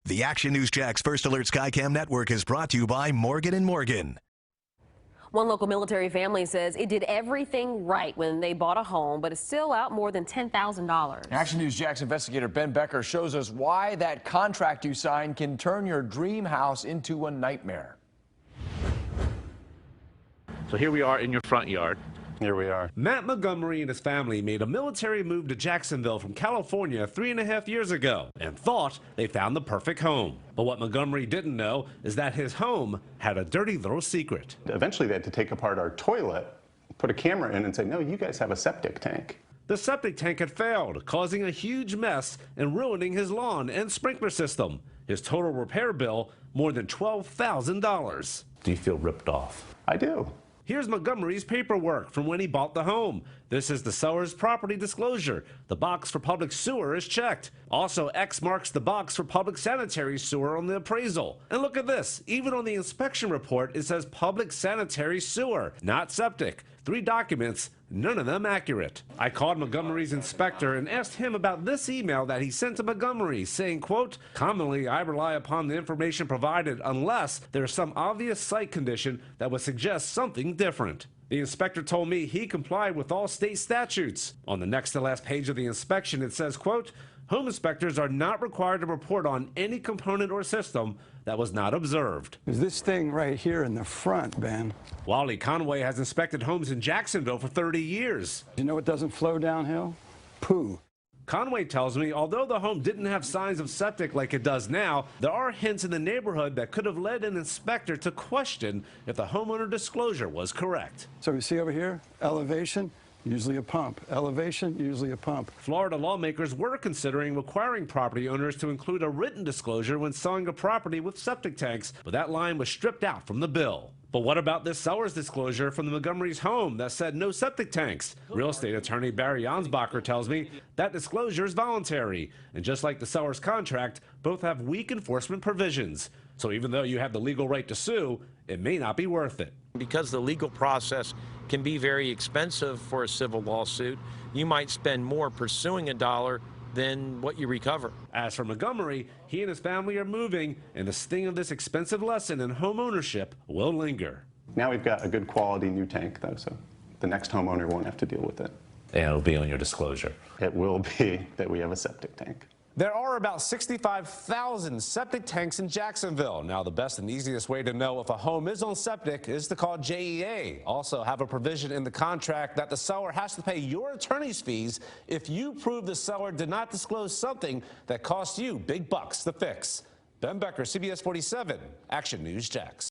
The Action News Jax First Alert Skycam Network is brought to you by Morgan & Morgan. One local military family says it did everything right when they bought a home, but it's still out more than $10,000. Action News Jax investigator Ben Becker shows us why that contract you signed can turn your dream house into a nightmare. So here we are in your front yard. Here we are. Matt Montgomery and his family made a military move to Jacksonville from California 3.5 years ago and thought they found the perfect home. But what Montgomery didn't know is that his home had a dirty little secret. Eventually they had to take apart our toilet, put a camera in and say, no, you guys have a septic tank. The septic tank had failed, causing a huge mess and ruining his lawn and sprinkler system. His total repair bill, more than $12,000. Do you feel ripped off? I do. Here's Montgomery's paperwork from when he bought the home. This is the seller's property disclosure. The box for public sewer is checked. Also, X marks the box for public sanitary sewer on the appraisal. And look at this. Even on the inspection report, it says public sanitary sewer, not septic. 3 documents, none of them accurate. I called Montgomery's inspector and asked him about this email that he sent to Montgomery saying, quote, commonly I rely upon the information provided unless there's some obvious site condition that would suggest something different. The inspector told me he complied with all state statutes. On the next to last page of the inspection, it says, quote, home inspectors are not required to report on any component or system that was not observed. There's this thing right here in the front, Ben. Wally Conway has inspected homes in Jacksonville for 30 years. You know what doesn't flow downhill? Poo. Conway tells me although the home didn't have signs of septic like it does now, there are hints in the neighborhood that could have led an inspector to question if the homeowner disclosure was correct. So you see over here, elevation, usually a pump. Elevation, usually a pump. Florida lawmakers were considering requiring property owners to include a written disclosure when selling a property with septic tanks, but that line was stripped out from the bill. But what about this seller's disclosure from the Montgomery's home that said no septic tanks? Real estate attorney Barry Ansbacher tells me that disclosure is voluntary. And just like the seller's contract, both have weak enforcement provisions. So even though you have the legal right to sue, it may not be worth it. Because the legal process can be very expensive for a civil lawsuit, you might spend more pursuing a dollar than what you recover. As for Montgomery, he and his family are moving, and the sting of this expensive lesson in home ownership will linger. Now we've got a good quality new tank, though, so the next homeowner won't have to deal with it. And it'll be on your disclosure. It will be that we have a septic tank. There are about 65,000 septic tanks in Jacksonville. Now, the best and easiest way to know if a home is on septic is to call JEA. Also, have a provision in the contract that the seller has to pay your attorney's fees if you prove the seller did not disclose something that cost you big bucks to fix. Ben Becker, CBS 47, Action News Jax.